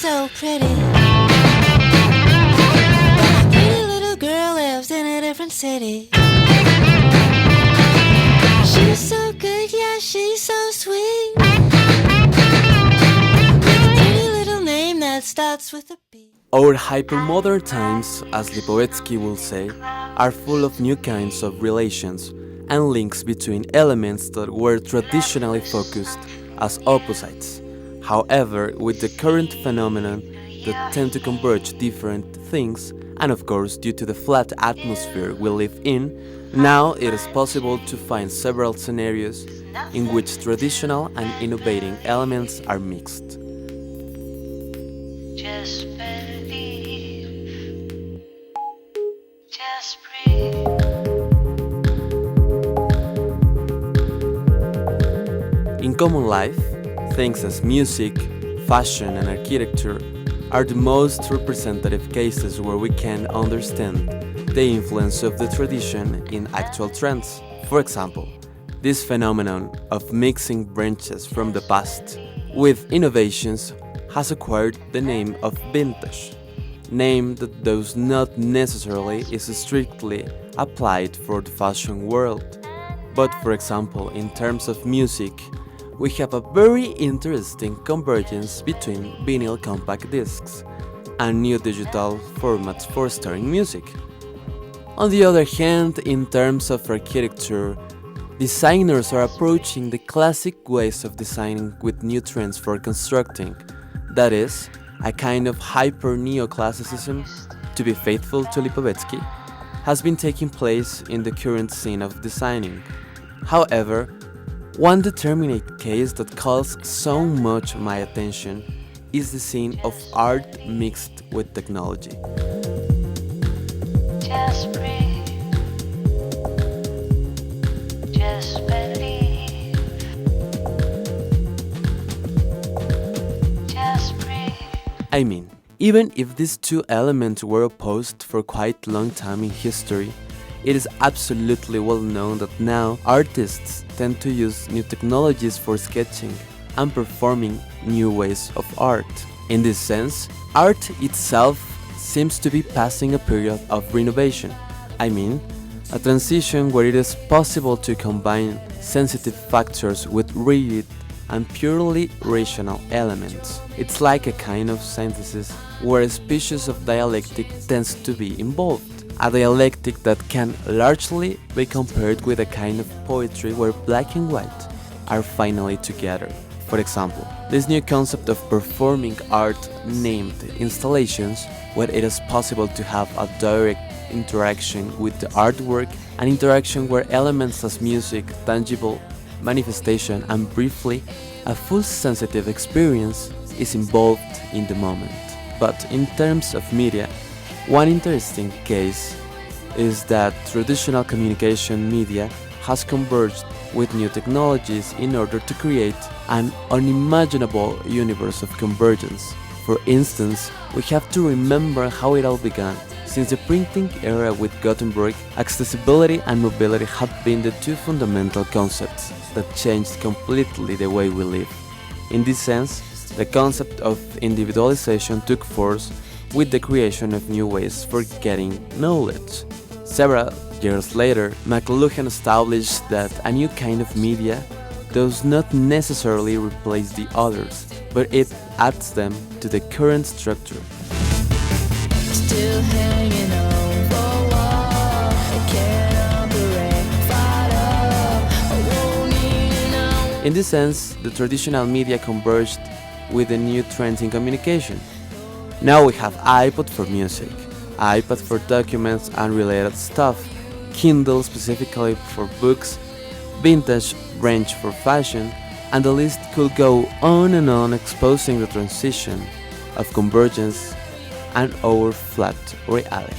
so pretty. Pretty little girl lives in a different city. She's so good, yeah, she's so sweet. With a pretty little name that starts with a B. Our hypermodern times, as Lipovetsky will say, are full of new kinds of relations and links between elements that were traditionally focused as opposites. However, with the current phenomenon that tend to converge different things, and of course due to the flat atmosphere we live in, now it is possible to find several scenarios in which traditional and innovating elements are mixed. Just believe. Just breathe. In common life, things as music, fashion, and architecture are the most representative cases where we can understand the influence of the tradition in actual trends. For example, this phenomenon of mixing branches from the past with innovations has acquired the name of vintage, name that does not necessarily is strictly applied for the fashion world. But for example, in terms of music, we have a very interesting convergence between vinyl compact discs and new digital formats for storing music. On the other hand, in terms of architecture, designers are approaching the classic ways of designing with new trends for constructing. That is, a kind of hyper-neoclassicism, to be faithful to Lipovetsky, has been taking place in the current scene of designing. However, one determinate case that calls so much my attention is the scene of art mixed with technology. Just breathe. Just believe. Just breathe. I mean, even if these two elements were opposed for quite a long time in history, it is absolutely well known that now artists tend to use new technologies for sketching and performing new ways of art. In this sense, art itself seems to be passing a period of renovation. I mean, a transition where it is possible to combine sensitive factors with rigid and purely rational elements. It's like a kind of synthesis where a species of dialectic tends to be involved. A dialectic that can largely be compared with a kind of poetry where black and white are finally together. For example, this new concept of performing art named installations, where it is possible to have a direct interaction with the artwork, an interaction where elements as music, tangible manifestation, and briefly, a full sensitive experience is involved in the moment. But in terms of media, one interesting case is that traditional communication media has converged with new technologies in order to create an unimaginable universe of convergence. For instance, we have to remember how it all began. Since the printing era with Gutenberg, accessibility and mobility have been the two fundamental concepts that changed completely the way we live. In this sense, the concept of individualization took force with the creation of new ways for getting knowledge. Several years later, McLuhan established that a new kind of media does not necessarily replace the others, but it adds them to the current structure. Still hanging over wall. I can't operate. Fight up. I won't need it now. In this sense, the traditional media converged with the new trends in communication. Now we have iPod for music, iPad for documents and related stuff, Kindle specifically for books, vintage range for fashion, and the list could go on and on, exposing the transition of convergence and our flat reality.